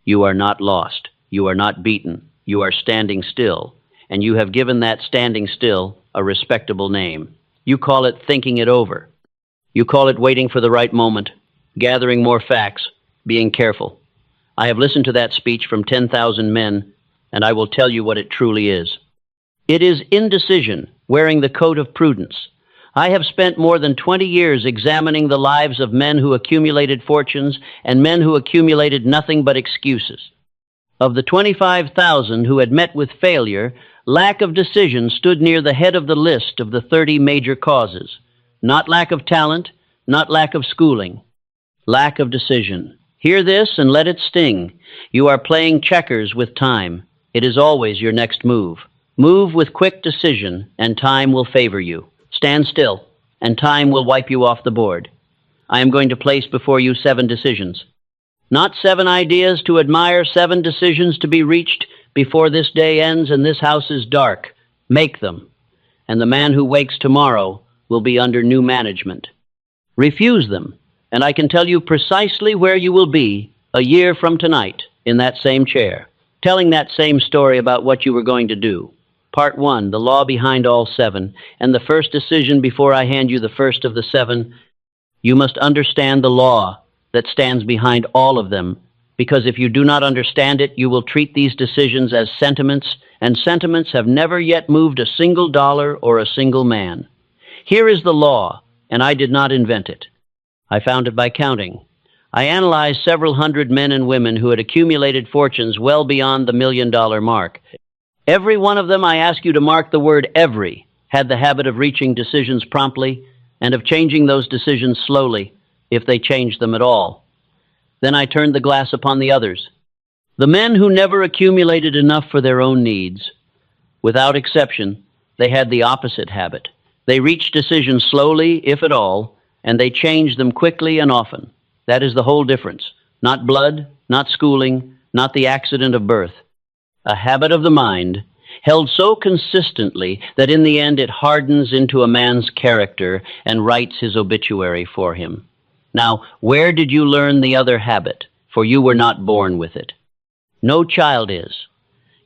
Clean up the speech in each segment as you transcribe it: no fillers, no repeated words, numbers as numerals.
You are not lost. You are not beaten. You are standing still, and you have given that standing still a respectable name. You call it thinking it over. You call it waiting for the right moment, gathering more facts, being careful. I have listened to that speech from 10,000 men, and I will tell you what it truly is. It is indecision, wearing the coat of prudence. I have spent more than 20 years examining the lives of men who accumulated fortunes and men who accumulated nothing but excuses. Of the 25,000 who had met with failure, lack of decision stood near the head of the list of the 30 major causes. Not lack of talent, not lack of schooling. Lack of decision. Hear this and let it sting. You are playing checkers with time. It is always your next move. Move with quick decision, and time will favor you. Stand still, and time will wipe you off the board. I am going to place before you 7 decisions. Not 7 ideas to admire, 7 decisions to be reached before this day ends and this house is dark. Make them, and the man who wakes tomorrow will be under new management. Refuse them, and I can tell you precisely where you will be a year from tonight in that same chair, telling that same story about what you were going to do. Part 1, the law behind all 7, and the first decision before I hand you the first of the 7, you must understand the law that stands behind all of them, because if you do not understand it, you will treat these decisions as sentiments, and sentiments have never yet moved a single dollar or a single man. Here is the law, and I did not invent it. I found it by counting. I analyzed several hundred men and women who had accumulated fortunes well beyond the $1 million mark. Every one of them, I ask you to mark the word every, had the habit of reaching decisions promptly and of changing those decisions slowly, if they changed them at all. Then I turned the glass upon the others. The men who never accumulated enough for their own needs. Without exception, they had the opposite habit. They reached decisions slowly, if at all, and they changed them quickly and often. That is the whole difference. Not blood, not schooling, not the accident of birth. A habit of the mind, held so consistently that in the end it hardens into a man's character and writes his obituary for him. Now, where did you learn the other habit? For you were not born with it. No child is.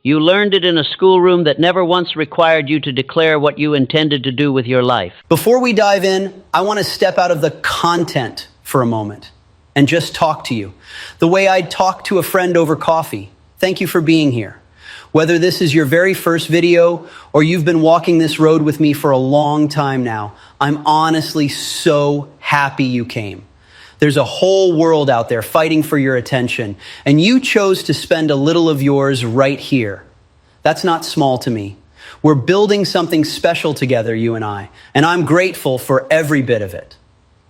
You learned it in a schoolroom that never once required you to declare what you intended to do with your life. Before we dive in, I want to step out of the content for a moment and just talk to you the way I'd talk to a friend over coffee. Thank you for being here. Whether this is your very first video or you've been walking this road with me for a long time now, I'm honestly so happy you came. There's a whole world out there fighting for your attention, and you chose to spend a little of yours right here. That's not small to me. We're building something special together, you and I'm grateful for every bit of it.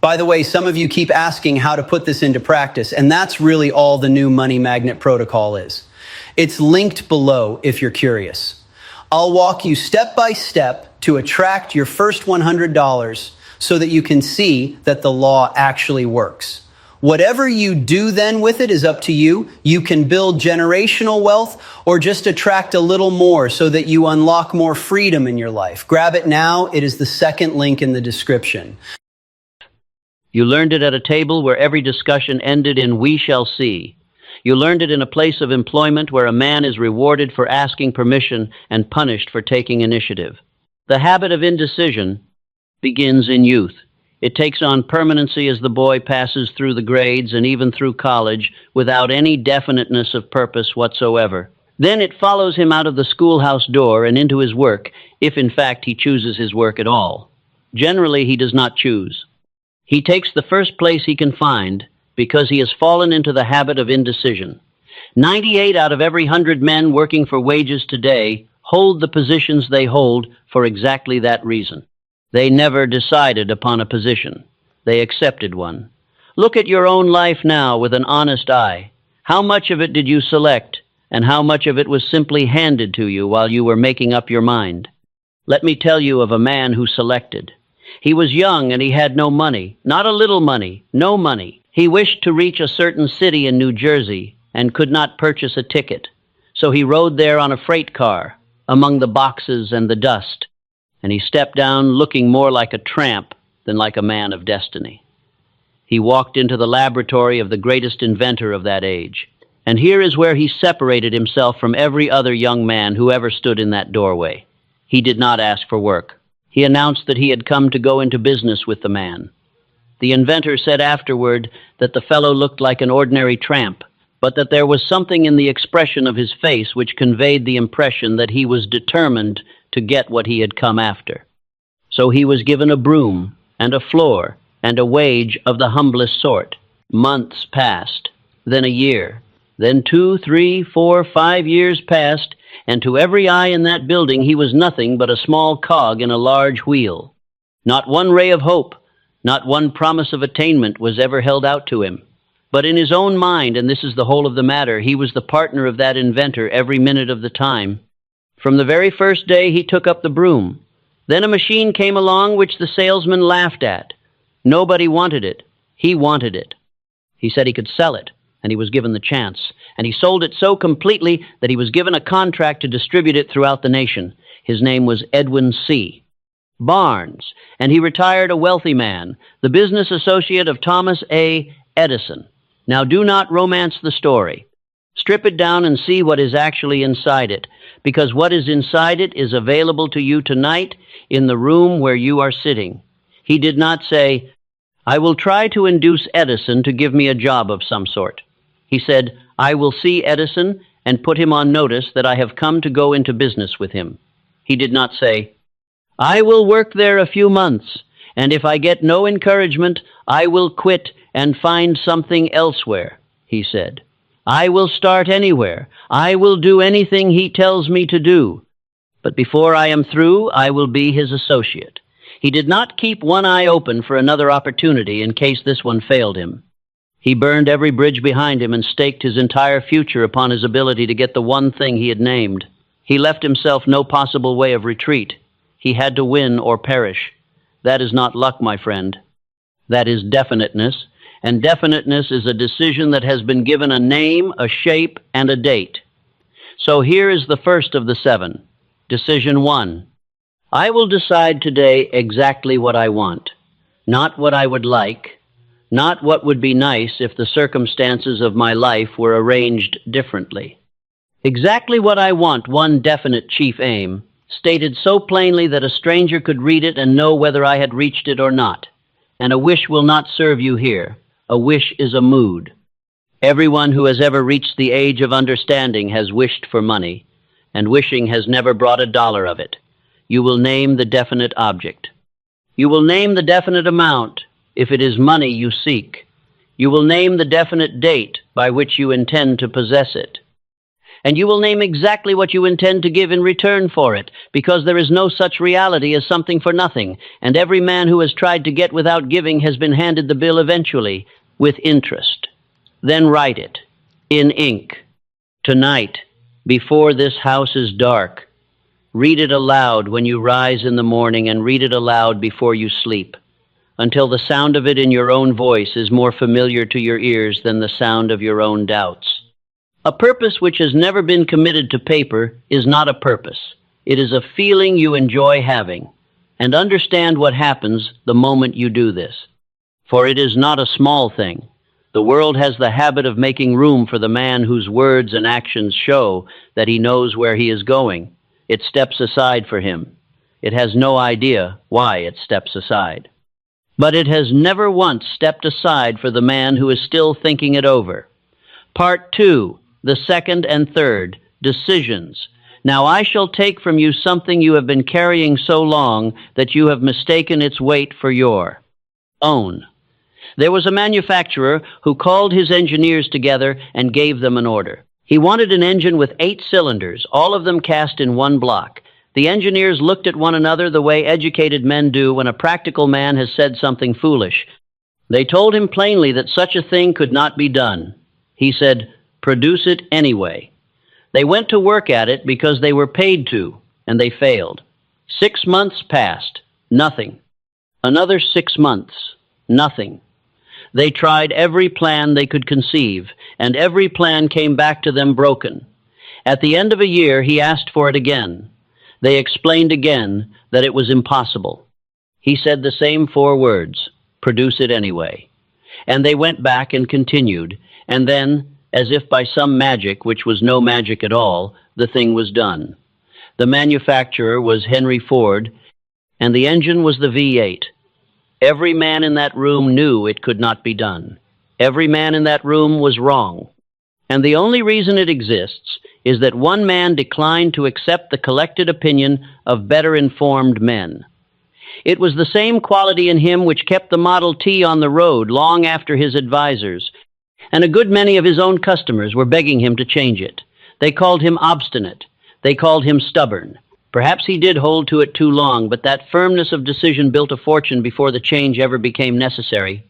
By the way, some of you keep asking how to put this into practice, and that's really all the new Money Magnet protocol is. It's linked below if you're curious. I'll walk you step by step to attract your first $100 so that you can see that the law actually works. Whatever you do then with it is up to you. You can build generational wealth or just attract a little more so that you unlock more freedom in your life. Grab it now. It is the second link in the description. You learned it at a table where every discussion ended in "we shall see." You learned it in a place of employment where a man is rewarded for asking permission and punished for taking initiative. The habit of indecision begins in youth. It takes on permanency as the boy passes through the grades and even through college without any definiteness of purpose whatsoever. Then it follows him out of the schoolhouse door and into his work, if in fact he chooses his work at all. Generally, he does not choose. He takes the first place he can find because he has fallen into the habit of indecision. 98 out of every 100 men working for wages today hold the positions they hold for exactly that reason. They never decided upon a position. They accepted one. Look at your own life now with an honest eye. How much of it did you select, and how much of it was simply handed to you while you were making up your mind? Let me tell you of a man who selected. He was young and he had no money, not a little money, no money. He wished to reach a certain city in New Jersey and could not purchase a ticket. So he rode there on a freight car among the boxes and the dust, and he stepped down looking more like a tramp than like a man of destiny. He walked into the laboratory of the greatest inventor of that age. And here is where he separated himself from every other young man who ever stood in that doorway. He did not ask for work. He announced that he had come to go into business with the man. The inventor said afterward that the fellow looked like an ordinary tramp, but that there was something in the expression of his face which conveyed the impression that he was determined to get what he had come after. So he was given a broom and a floor and a wage of the humblest sort. Months passed, then a year, then 2, 3, 4, 5 years passed, and to every eye in that building he was nothing but a small cog in a large wheel. Not one ray of hope, not one promise of attainment was ever held out to him. But in his own mind, and this is the whole of the matter, he was the partner of that inventor every minute of the time. From the very first day he took up the broom. Then a machine came along which the salesman laughed at. Nobody wanted it. He wanted it. He said he could sell it, and he was given the chance. And he sold it so completely that he was given a contract to distribute it throughout the nation. His name was Edwin C. Barnes, and he retired a wealthy man, the business associate of Thomas A. Edison. Now do not romance the story. Strip it down and see what is actually inside it, because what is inside it is available to you tonight in the room where you are sitting. He did not say, "I will try to induce Edison to give me a job of some sort." He said, "I will see Edison and put him on notice that I have come to go into business with him." He did not say, "I will work there a few months, and if I get no encouragement, I will quit and find something elsewhere." He said, "I will start anywhere. I will do anything he tells me to do. But before I am through, I will be his associate." He did not keep one eye open for another opportunity in case this one failed him. He burned every bridge behind him and staked his entire future upon his ability to get the one thing he had named. He left himself no possible way of retreat. He had to win or perish. That is not luck, my friend. That is definiteness, and definiteness is a decision that has been given a name, a shape, and a date. So here is the first of the 7. Decision 1. I will decide today exactly what I want, not what I would like, not what would be nice if the circumstances of my life were arranged differently. Exactly what I want, one definite chief aim, stated so plainly that a stranger could read it and know whether I had reached it or not. And a wish will not serve you here. A wish is a mood. Everyone who has ever reached the age of understanding has wished for money, and wishing has never brought a dollar of it. You will name the definite object. You will name the definite amount if it is money you seek. You will name the definite date by which you intend to possess it. And you will name exactly what you intend to give in return for it, because there is no such reality as something for nothing, and every man who has tried to get without giving has been handed the bill eventually, with interest. Then write it, in ink, tonight, before this house is dark. Read it aloud when you rise in the morning, and read it aloud before you sleep, until the sound of it in your own voice is more familiar to your ears than the sound of your own doubts. A purpose which has never been committed to paper is not a purpose. It is a feeling you enjoy having. And understand what happens the moment you do this. For it is not a small thing. The world has the habit of making room for the man whose words and actions show that he knows where he is going. It steps aside for him. It has no idea why it steps aside. But it has never once stepped aside for the man who is still thinking it over. Part 2. The second and third, decisions. Now I shall take from you something you have been carrying so long that you have mistaken its weight for your own. There was a manufacturer who called his engineers together and gave them an order. He wanted an engine with 8 cylinders, all of them cast in one block. The engineers looked at one another the way educated men do when a practical man has said something foolish. They told him plainly that such a thing could not be done. He said, "Produce it anyway." They went to work at it because they were paid to, and they failed. 6 months passed, nothing. Another 6 months, nothing. They tried every plan they could conceive, and every plan came back to them broken. At the end of a year, he asked for it again. They explained again that it was impossible. He said the same 4 words, "Produce it anyway." And they went back and continued, and then As if by some magic, which was no magic at all, the thing was done. The manufacturer was Henry Ford, and the engine was the V8. Every man in that room knew it could not be done. Every man in that room was wrong. And the only reason it exists is that one man declined to accept the collected opinion of better informed men. It was the same quality in him which kept the Model T on the road long after his advisors, and a good many of his own customers were begging him to change it. They called him obstinate. They called him stubborn. Perhaps he did hold to it too long, but that firmness of decision built a fortune before the change ever became necessary.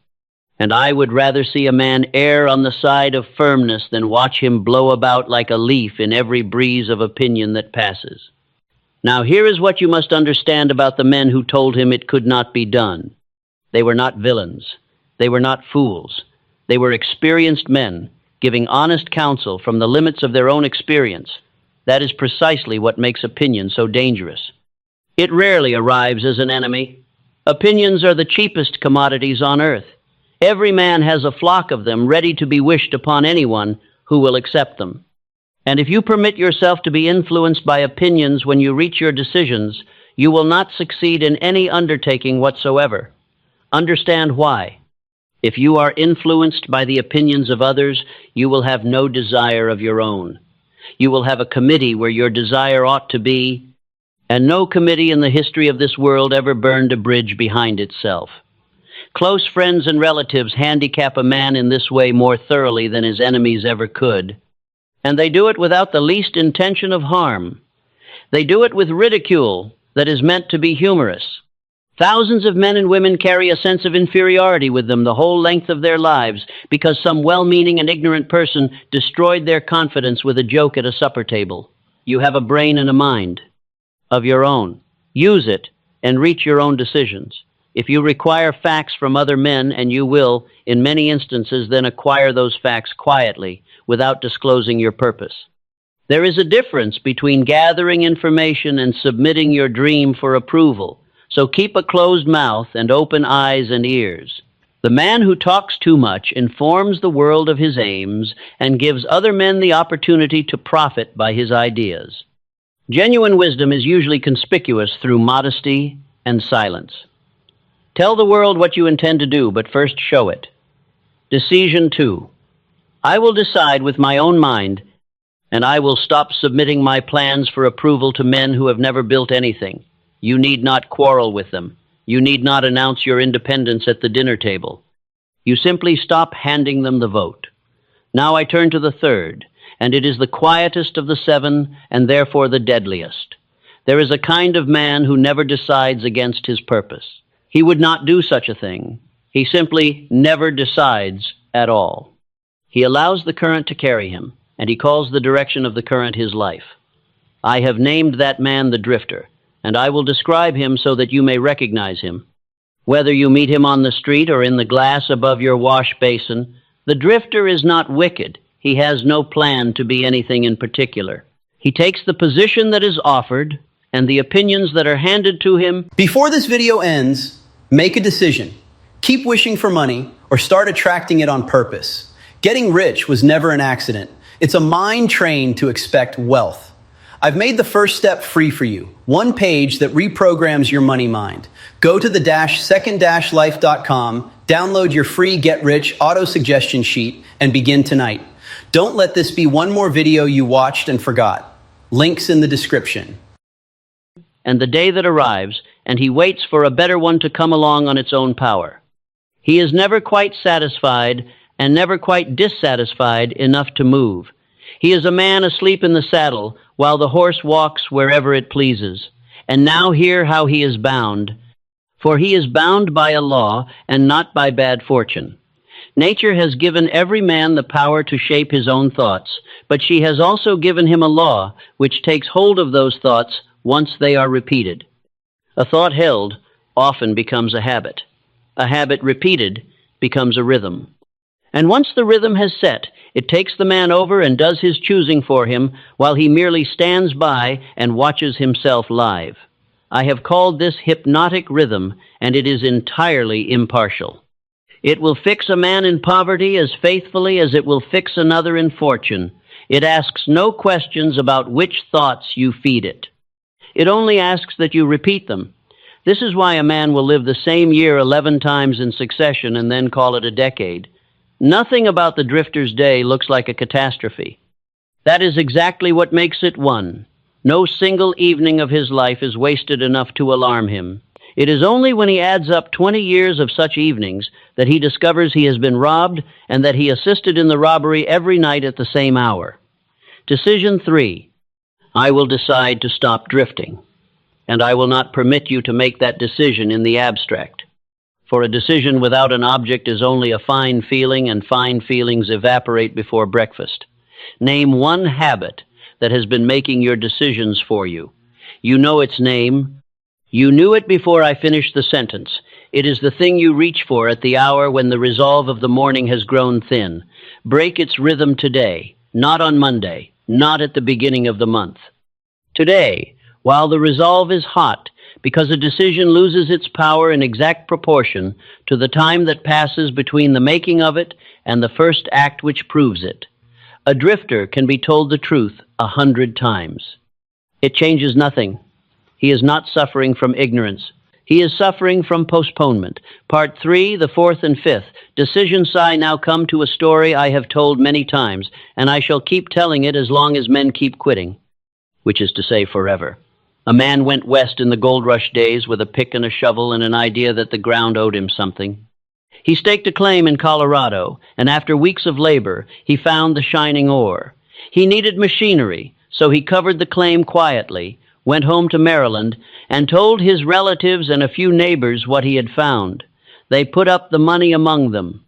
And I would rather see a man err on the side of firmness than watch him blow about like a leaf in every breeze of opinion that passes. Now here is what you must understand about the men who told him it could not be done. They were not villains. They were not fools. They were experienced men, giving honest counsel from the limits of their own experience. That is precisely what makes opinion so dangerous. It rarely arrives as an enemy. Opinions are the cheapest commodities on earth. Every man has a flock of them ready to be wished upon anyone who will accept them. And if you permit yourself to be influenced by opinions when you reach your decisions, you will not succeed in any undertaking whatsoever. Understand why. If you are influenced by the opinions of others, you will have no desire of your own. You will have a committee where your desire ought to be, and no committee in the history of this world ever burned a bridge behind itself. Close friends and relatives handicap a man in this way more thoroughly than his enemies ever could, and they do it without the least intention of harm. They do it with ridicule that is meant to be humorous. Thousands of men and women carry a sense of inferiority with them the whole length of their lives because some well-meaning and ignorant person destroyed their confidence with a joke at a supper table. You have a brain and a mind of your own. Use it and reach your own decisions. If you require facts from other men, and you will, in many instances, then acquire those facts quietly, without disclosing your purpose. There is a difference between gathering information and submitting your dream for approval, so keep a closed mouth and open eyes and ears. The man who talks too much informs the world of his aims and gives other men the opportunity to profit by his ideas. Genuine wisdom is usually conspicuous through modesty and silence. Tell the world what you intend to do, but first show it. Decision 2. I will decide with my own mind, and I will stop submitting my plans for approval to men who have never built anything. You need not quarrel with them. You need not announce your independence at the dinner table. You simply stop handing them the vote. Now I turn to the third, and it is the quietest of the 7, and therefore the deadliest. There is a kind of man who never decides against his purpose. He would not do such a thing. He simply never decides at all. He allows the current to carry him, and he calls the direction of the current his life. I have named that man the drifter, and I will describe him so that you may recognize him. Whether you meet him on the street or in the glass above your wash basin, the drifter is not wicked. He has no plan to be anything in particular. He takes the position that is offered and the opinions that are handed to him. Before this video ends, make a decision. Keep wishing for money or start attracting it on purpose. Getting rich was never an accident. It's a mind trained to expect wealth. I've made the first step free for you. One page that reprograms your money mind. Go to the second-life.com, download your free Get Rich auto-suggestion sheet, and begin tonight. Don't let this be one more video you watched and forgot. Links in the description. And the day that arrives, and he waits for a better one to come along on its own power. He is never quite satisfied and never quite dissatisfied enough to move. He is a man asleep in the saddle while the horse walks wherever it pleases. And now hear how he is bound. For he is bound by a law and not by bad fortune. Nature has given every man the power to shape his own thoughts, but she has also given him a law which takes hold of those thoughts once they are repeated. A thought held often becomes a habit. A habit repeated becomes a rhythm. And once the rhythm has set, it takes the man over and does his choosing for him while he merely stands by and watches himself live. I have called this hypnotic rhythm, and it is entirely impartial. It will fix a man in poverty as faithfully as it will fix another in fortune. It asks no questions about which thoughts you feed it. It only asks that you repeat them. This is why a man will live the same year 11 times in succession and then call it a decade. Nothing about the drifter's day looks like a catastrophe. That is exactly what makes it one. No single evening of his life is wasted enough to alarm him. It is only when he adds up 20 years of such evenings that he discovers he has been robbed and that he assisted in the robbery every night at the same hour. Decision 3. I will decide to stop drifting, and I will not permit you to make that decision in the abstract. For a decision without an object is only a fine feeling, and fine feelings evaporate before breakfast. Name one habit that has been making your decisions for you. You know its name. You knew it before I finished the sentence. It is the thing you reach for at the hour when the resolve of the morning has grown thin. Break its rhythm today, not on Monday, not at the beginning of the month. Today, while the resolve is hot, because a decision loses its power in exact proportion to the time that passes between the making of it and the first act which proves it. A drifter can be told the truth 100 times. It changes nothing. He is not suffering from ignorance. He is suffering from postponement. Part 3, the 4th and 5th. Decision Psi now come to a story I have told many times, and I shall keep telling it as long as men keep quitting, which is to say forever. A man went west in the gold rush days with a pick and a shovel and an idea that the ground owed him something. He staked a claim in Colorado, and after weeks of labor, he found the shining ore. He needed machinery, so he covered the claim quietly, went home to Maryland, and told his relatives and a few neighbors what he had found. They put up the money among them.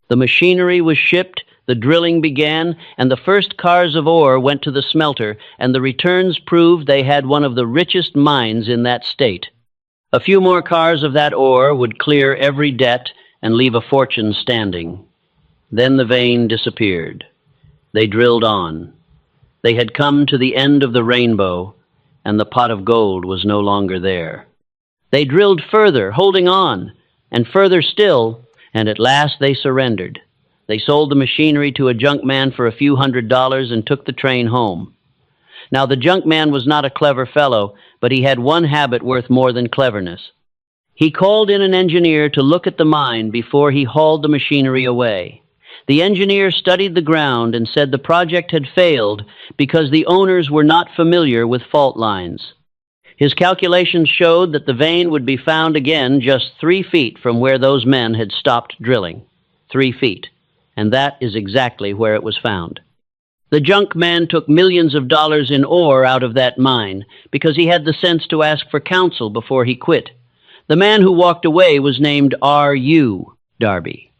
The machinery was shipped, the drilling began, and the first cars of ore went to the smelter, and the returns proved they had one of the richest mines in that state. A few more cars of that ore would clear every debt and leave a fortune standing. Then the vein disappeared. They drilled on. They had come to the end of the rainbow, and the pot of gold was no longer there. They drilled further, holding on, and further still, and at last they surrendered. They sold the machinery to a junk man for a few $100s and took the train home. Now, the junk man was not a clever fellow, but he had one habit worth more than cleverness. He called in an engineer to look at the mine before he hauled the machinery away. The engineer studied the ground and said the project had failed because the owners were not familiar with fault lines. His calculations showed that the vein would be found again just 3 feet from where those men had stopped drilling. 3 feet. And that is exactly where it was found. The junk man took millions of dollars in ore out of that mine because he had the sense to ask for counsel before he quit. The man who walked away was named R.U. Darby.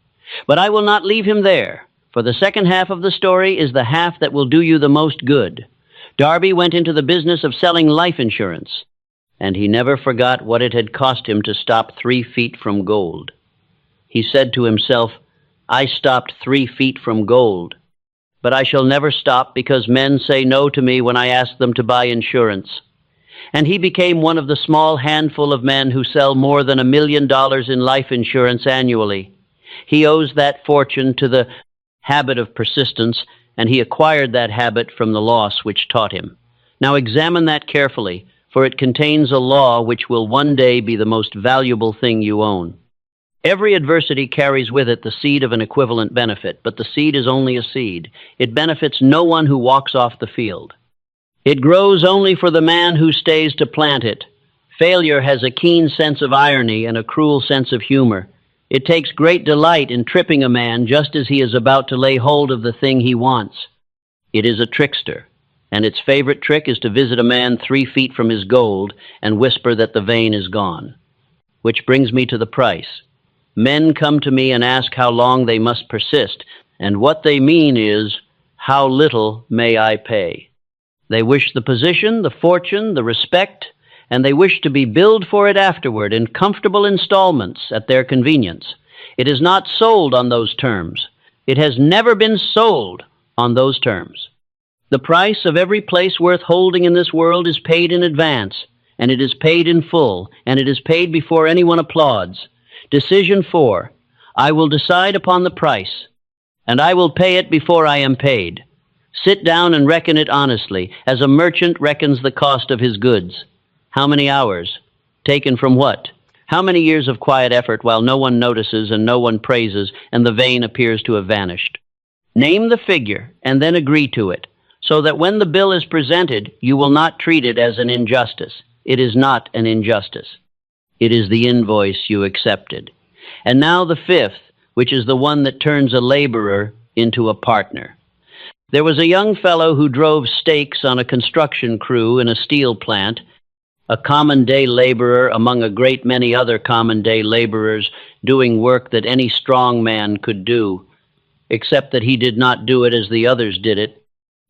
But I will not leave him there, for the second half of the story is the half that will do you the most good. Darby went into the business of selling life insurance, and he never forgot what it had cost him to stop 3 feet from gold. He said to himself, I stopped 3 feet from gold, but I shall never stop because men say no to me when I ask them to buy insurance. And he became one of the small handful of men who sell more than $1 million in life insurance annually. He owes that fortune to the habit of persistence, and he acquired that habit from the loss which taught him. Now examine that carefully, for it contains a law which will one day be the most valuable thing you own. Every adversity carries with it the seed of an equivalent benefit, but the seed is only a seed. It benefits no one who walks off the field. It grows only for the man who stays to plant it. Failure has a keen sense of irony and a cruel sense of humor. It takes great delight in tripping a man just as he is about to lay hold of the thing he wants. It is a trickster, and its favorite trick is to visit a man 3 feet from his gold and whisper that the vein is gone. Which brings me to the price. Men come to me and ask how long they must persist, and what they mean is, how little may I pay? They wish the position, the fortune, the respect, and they wish to be billed for it afterward in comfortable installments at their convenience. It is not sold on those terms. It has never been sold on those terms. The price of every place worth holding in this world is paid in advance, and it is paid in full, and it is paid before anyone applauds. Decision 4. I will decide upon the price, and I will pay it before I am paid. Sit down and reckon it honestly, as a merchant reckons the cost of his goods. How many hours? Taken from what? How many years of quiet effort while no one notices and no one praises and the vein appears to have vanished? Name the figure and then agree to it, so that when the bill is presented, you will not treat it as an injustice. It is not an injustice. It is the invoice you accepted. And now the fifth, which is the one that turns a laborer into a partner. There was a young fellow who drove stakes on a construction crew in a steel plant, a common day laborer among a great many other common day laborers doing work that any strong man could do, except that he did not do it as the others did it.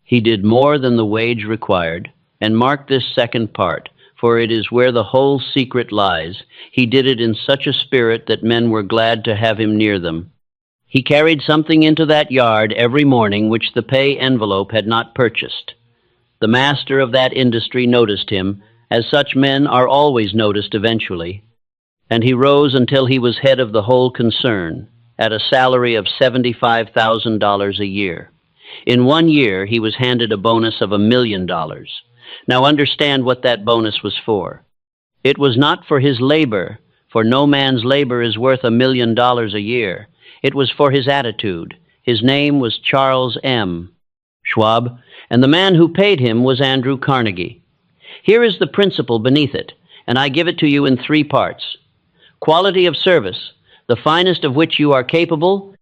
He did more than the wage required, and mark this second part, for it is where the whole secret lies. He did it in such a spirit that men were glad to have him near them. He carried something into that yard every morning which the pay envelope had not purchased. The master of that industry noticed him, as such men are always noticed eventually, and he rose until he was head of the whole concern, at a salary of $75,000 a year. In 1 year, he was handed a bonus of $1 million. Now understand what that bonus was for. It was not for his labor, for no man's labor is worth $1 million a year. It was for his attitude. His name was Charles M. Schwab, and the man who paid him was Andrew Carnegie. Here is the principle beneath it, and I give it to you in 3 parts. Quality of service, the finest of which you are capable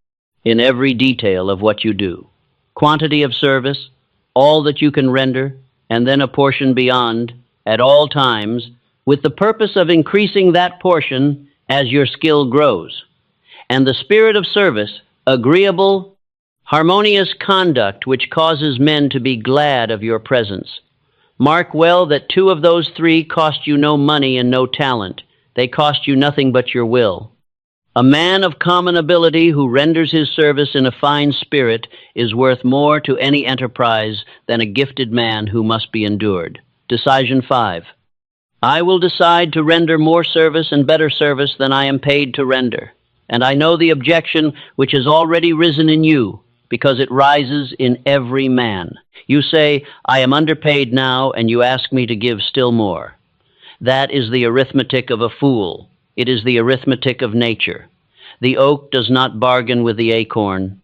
in every detail of what you do. Quantity of service, all that you can render, and then a portion beyond, at all times, with the purpose of increasing that portion as your skill grows. And the spirit of service, agreeable, harmonious conduct which causes men to be glad of your presence. Mark well that 2 of those 3 cost you no money and no talent. They cost you nothing but your will. A man of common ability who renders his service in a fine spirit is worth more to any enterprise than a gifted man who must be endured. Decision 5. I will decide to render more service and better service than I am paid to render. And I know the objection which has already risen in you, because it rises in every man. You say, I am underpaid now, and you ask me to give still more. That is the arithmetic of a fool. It is the arithmetic of nature. The oak does not bargain with the acorn.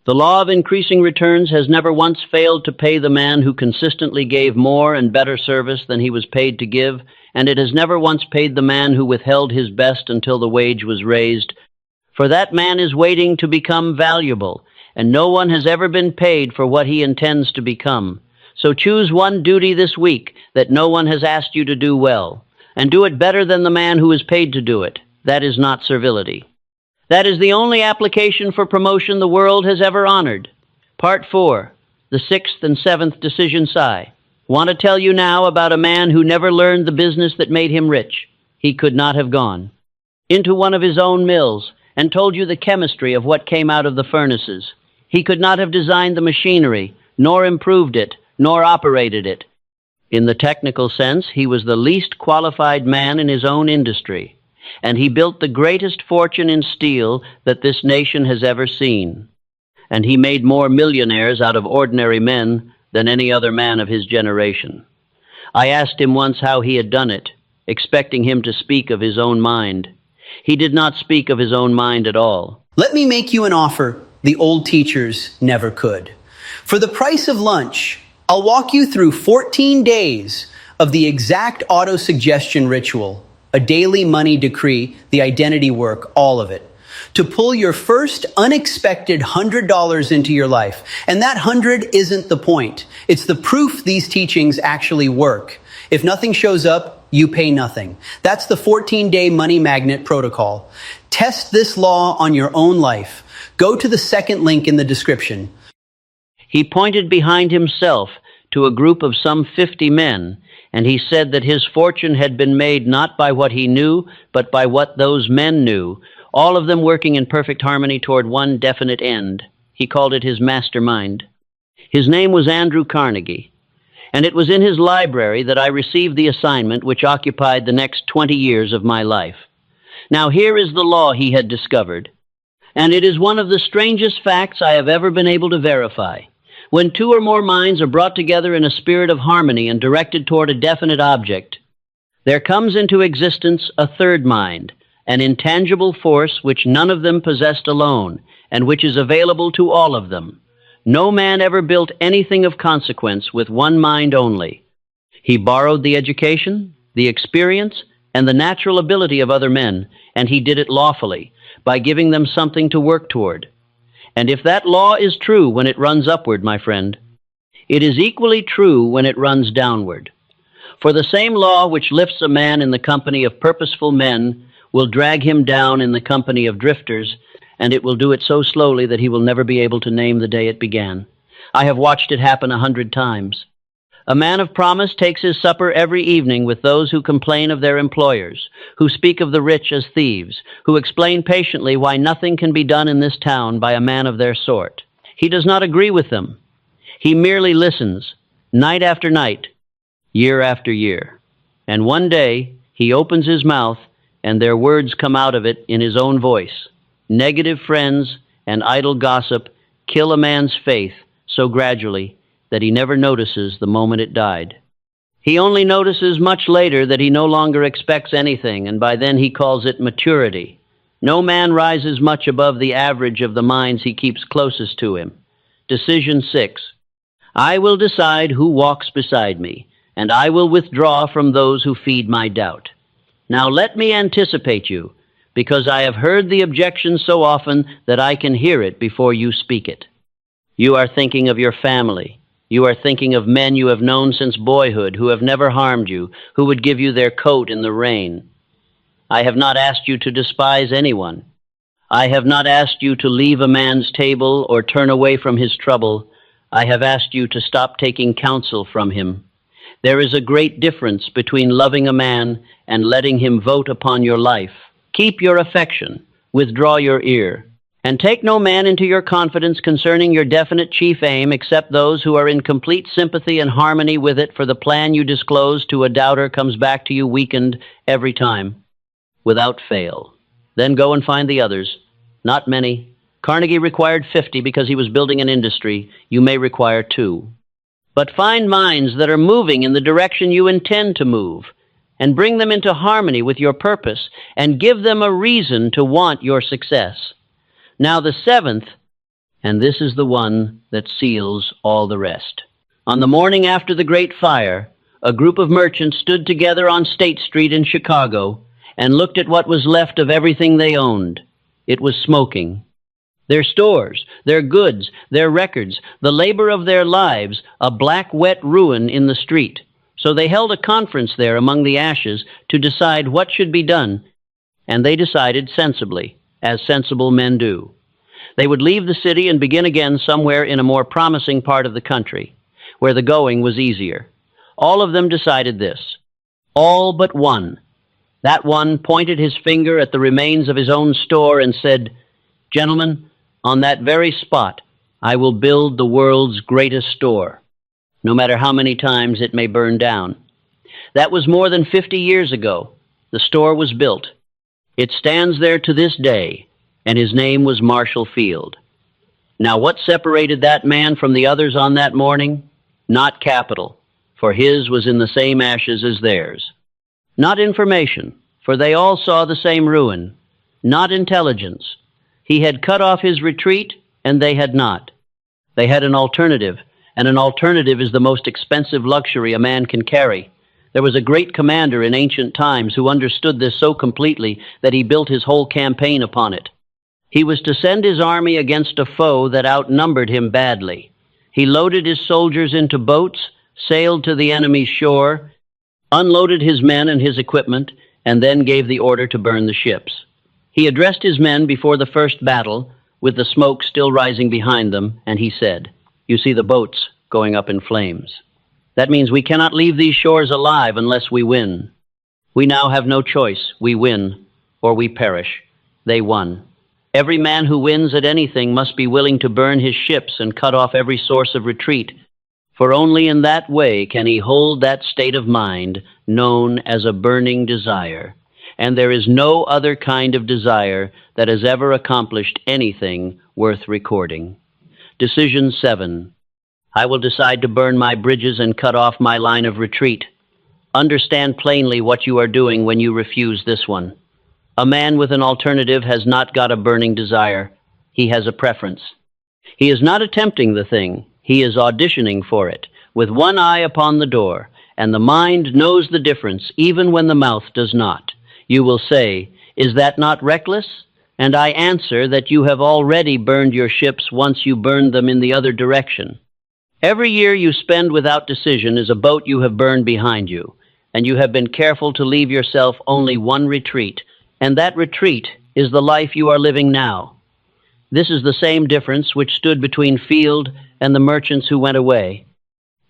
The law of increasing returns has never once failed to pay the man who consistently gave more and better service than he was paid to give, and it has never once paid the man who withheld his best until the wage was raised. For that man is waiting to become valuable, and no one has ever been paid for what he intends to become. So choose one duty this week that no one has asked you to do well, and do it better than the man who is paid to do it. That is not servility. That is the only application for promotion the world has ever honored. Part 4, the 6th and 7th decision psi. Want to tell you now about a man who never learned the business that made him rich. He could not have gone into one of his own mills and told you the chemistry of what came out of the furnaces. He could not have designed the machinery, nor improved it, nor operated it. In the technical sense, he was the least qualified man in his own industry, and he built the greatest fortune in steel that this nation has ever seen. And he made more millionaires out of ordinary men than any other man of his generation. I asked him once how he had done it, expecting him to speak of his own mind. He did not speak of his own mind at all. Let me make you an offer the old teachers never could. For the price of lunch, I'll walk you through 14 days of the exact auto-suggestion ritual, a daily money decree, the identity work, all of it, to pull your first unexpected $100 into your life. And that 100 isn't the point. It's the proof these teachings actually work. If nothing shows up, you pay nothing. That's the 14-day money magnet protocol. Test this law on your own life. Go to the second link in the description. He pointed behind himself to a group of some 50 men, and he said that his fortune had been made not by what he knew, but by what those men knew, all of them working in perfect harmony toward one definite end. He called it his mastermind. His name was Andrew Carnegie, and it was in his library that I received the assignment which occupied the next 20 years of my life. Now here is the law he had discovered. And it is one of the strangest facts I have ever been able to verify. When two or more minds are brought together in a spirit of harmony and directed toward a definite object, there comes into existence a third mind, an intangible force which none of them possessed alone, and which is available to all of them. No man ever built anything of consequence with one mind only. He borrowed the education, the experience, and the natural ability of other men, and he did it lawfully, by giving them something to work toward. And if that law is true when it runs upward, my friend, it is equally true when it runs downward. For the same law which lifts a man in the company of purposeful men will drag him down in the company of drifters, and it will do it so slowly that he will never be able to name the day it began. I have watched it happen 100 times. A man of promise takes his supper every evening with those who complain of their employers, who speak of the rich as thieves, who explain patiently why nothing can be done in this town by a man of their sort. He does not agree with them. He merely listens, night after night, year after year. And one day, he opens his mouth, and their words come out of it in his own voice. Negative friends and idle gossip kill a man's faith so gradually that he never notices the moment it died. He only notices much later that he no longer expects anything, and by then he calls it maturity. No man rises much above the average of the minds he keeps closest to him. Decision 6. I will decide who walks beside me, and I will withdraw from those who feed my doubt. Now let me anticipate you, because I have heard the objection so often that I can hear it before you speak it. You are thinking of your family. You are thinking of men you have known since boyhood, who have never harmed you, who would give you their coat in the rain. I have not asked you to despise anyone. I have not asked you to leave a man's table or turn away from his trouble. I have asked you to stop taking counsel from him. There is a great difference between loving a man and letting him vote upon your life. Keep your affection, withdraw your ear, and take no man into your confidence concerning your definite chief aim except those who are in complete sympathy and harmony with it, for the plan you disclose to a doubter comes back to you weakened every time, without fail. Then go and find the others. Not many. Carnegie required 50 because he was building an industry. You may require 2. But find minds that are moving in the direction you intend to move, and bring them into harmony with your purpose, and give them a reason to want your success. Now the 7th, and this is the one that seals all the rest. On the morning after the Great Fire, a group of merchants stood together on State Street in Chicago and looked at what was left of everything they owned. It was smoking. Their stores, their goods, their records, the labor of their lives, a black, wet ruin in the street. So they held a conference there among the ashes to decide what should be done, and they decided sensibly, as sensible men do. They would leave the city and begin again somewhere in a more promising part of the country, where the going was easier. All of them decided this. All but one. That one pointed his finger at the remains of his own store and said, "Gentlemen, on that very spot, I will build the world's greatest store, no matter how many times it may burn down." That was more than 50 years ago. The store was built. It stands there to this day, and his name was Marshall Field. Now, what separated that man from the others on that morning? Not capital, for his was in the same ashes as theirs. Not information, for they all saw the same ruin. Not intelligence. He had cut off his retreat, and they had not. They had an alternative, and an alternative is the most expensive luxury a man can carry. There was a great commander in ancient times who understood this so completely that he built his whole campaign upon it. He was to send his army against a foe that outnumbered him badly. He loaded his soldiers into boats, sailed to the enemy's shore, unloaded his men and his equipment, and then gave the order to burn the ships. He addressed his men before the first battle, with the smoke still rising behind them, and he said, "You see the boats going up in flames. That means we cannot leave these shores alive unless we win. We now have no choice. We win, or we perish." They won. Every man who wins at anything must be willing to burn his ships and cut off every source of retreat, for only in that way can he hold that state of mind known as a burning desire. and there is no other kind of desire that has ever accomplished anything worth recording. Decision 7. I will decide to burn my bridges and cut off my line of retreat. Understand plainly what you are doing when you refuse this one. A man with an alternative has not got a burning desire. He has a preference. He is not attempting the thing. He is auditioning for it, with one eye upon the door, and the mind knows the difference even when the mouth does not. You will say, "Is that not reckless?" And I answer that you have already burned your ships once you burned them in the other direction. Every year you spend without decision is a boat you have burned behind you, and you have been careful to leave yourself only one retreat, and that retreat is the life you are living now. This is the same difference which stood between Field and the merchants who went away,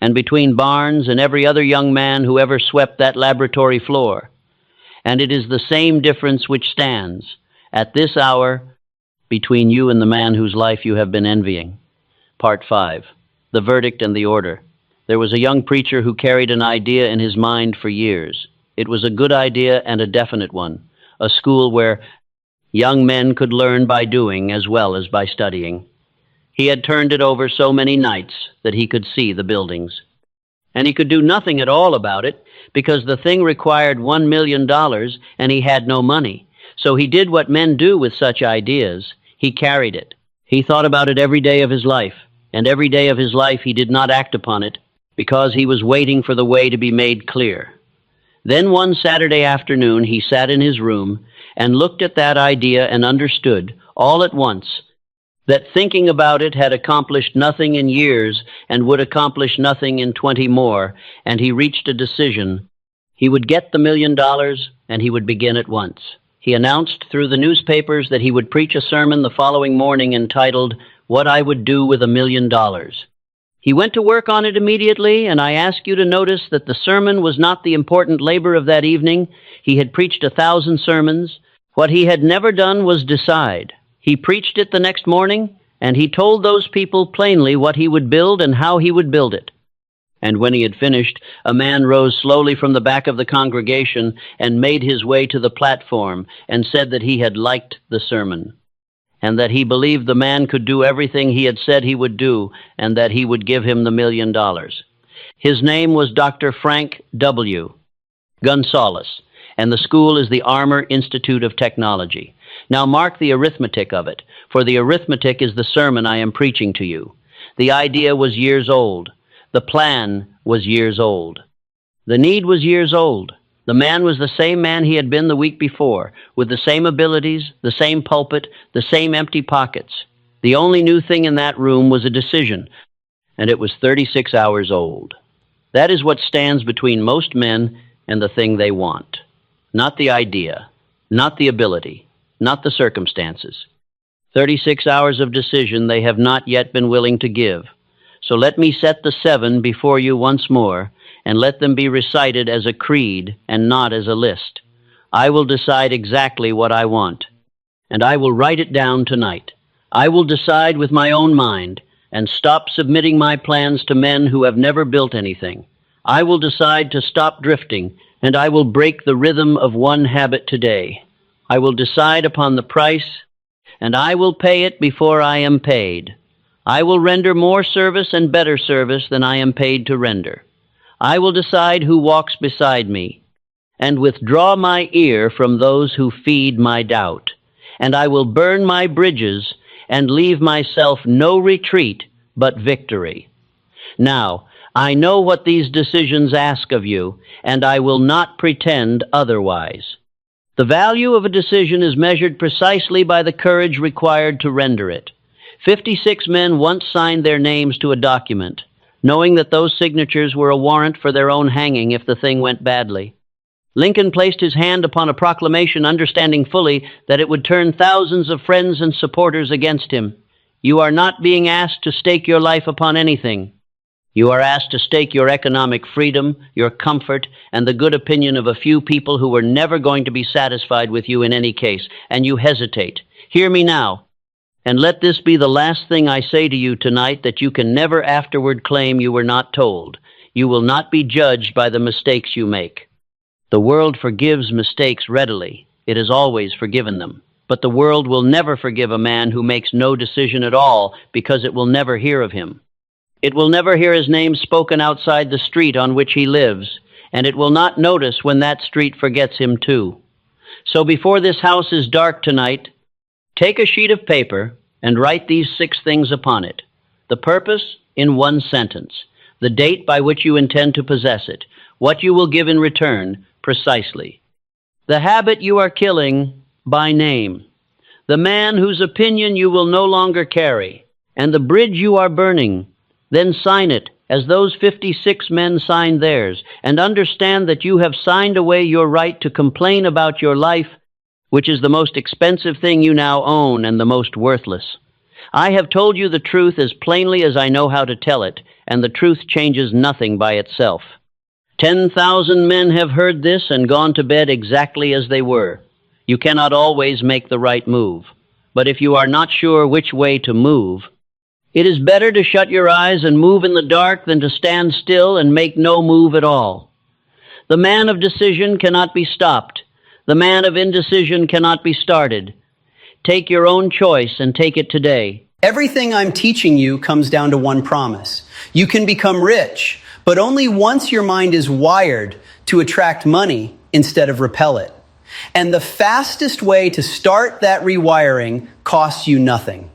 and between Barnes and every other young man who ever swept that laboratory floor. And it is the same difference which stands, at this hour, between you and the man whose life you have been envying. Part 5. The verdict and the order. There was a young preacher who carried an idea in his mind for years. It was a good idea and a definite one, a school where young men could learn by doing as well as by studying. He had turned it over so many nights that he could see the buildings. And he could do nothing at all about it because the thing required $1 million and he had no money. So he did what men do with such ideas. He carried it. He thought about it every day of his life, and every day of his life he did not act upon it because he was waiting for the way to be made clear. Then one Saturday afternoon he sat in his room and looked at that idea and understood, all at once, that thinking about it had accomplished nothing in years and would accomplish nothing in 20 more, and he reached a decision. He would get the $1 million, and he would begin at once. He announced through the newspapers that he would preach a sermon the following morning entitled, "What I Would Do with $1 Million." He went to work on it immediately, and I ask you to notice that the sermon was not the important labor of that evening. He had preached 1,000 sermons. What he had never done was decide. He preached it the next morning, and he told those people plainly what he would build and how he would build it. And when he had finished, a man rose slowly from the back of the congregation and made his way to the platform and said that he had liked the sermon, and that he believed the man could do everything he had said he would do, and that he would give him the $1 million. His name was Dr. Frank W. Gonzalez, and the school is the Armour Institute of Technology. Now mark the arithmetic of it, for the arithmetic is the sermon I am preaching to you. The idea was years old. The plan was years old. The need was years old. The man was the same man he had been the week before, with the same abilities, the same pulpit, the same empty pockets. The only new thing in that room was a decision, and it was 36 hours old. That is what stands between most men and the thing they want. Not the idea, not the ability, not the circumstances. 36 hours of decision they have not yet been willing to give. So let me set the 7 before you once more, and let them be recited as a creed and not as a list. I will decide exactly what I want, and I will write it down tonight. I will decide with my own mind and stop submitting my plans to men who have never built anything. I will decide to stop drifting, and I will break the rhythm of one habit today. I will decide upon the price, and I will pay it before I am paid. I will render more service and better service than I am paid to render. I will decide who walks beside me, and withdraw my ear from those who feed my doubt. And I will burn my bridges and leave myself no retreat but victory. Now, I know what these decisions ask of you, and I will not pretend otherwise. The value of a decision is measured precisely by the courage required to render it. 56 men once signed their names to a document, knowing that those signatures were a warrant for their own hanging if the thing went badly. Lincoln placed his hand upon a proclamation, understanding fully that it would turn thousands of friends and supporters against him. You are not being asked to stake your life upon anything. You are asked to stake your economic freedom, your comfort, and the good opinion of a few people who were never going to be satisfied with you in any case, and you hesitate. Hear me now. And let this be the last thing I say to you tonight, that you can never afterward claim you were not told. You will not be judged by the mistakes you make. The world forgives mistakes readily. It has always forgiven them. But the world will never forgive a man who makes no decision at all because it will never hear of him. It will never hear his name spoken outside the street on which he lives, and it will not notice when that street forgets him too. So before this house is dark tonight, take a sheet of paper and write these 6 things upon it. The purpose in 1 sentence, the date by which you intend to possess it, what you will give in return precisely. The habit you are killing by name, the man whose opinion you will no longer carry, and the bridge you are burning. Then sign it as those 56 men signed theirs, and understand that you have signed away your right to complain about your life, which is the most expensive thing you now own and the most worthless. I have told you the truth as plainly as I know how to tell it, and the truth changes nothing by itself. 10,000 men have heard this and gone to bed exactly as they were. You cannot always make the right move, but if you are not sure which way to move, it is better to shut your eyes and move in the dark than to stand still and make no move at all. The man of decision cannot be stopped. The man of indecision cannot be started. Take your own choice and take it today. Everything I'm teaching you comes down to one promise. You can become rich, but only once your mind is wired to attract money instead of repel it. And the fastest way to start that rewiring costs you nothing.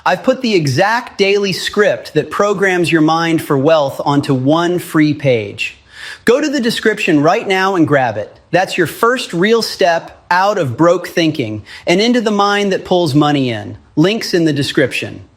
I've put the exact daily script that programs your mind for wealth onto one free page. Go to the description right now and grab it. That's your first real step out of broke thinking and into the mind that pulls money in. Links in the description.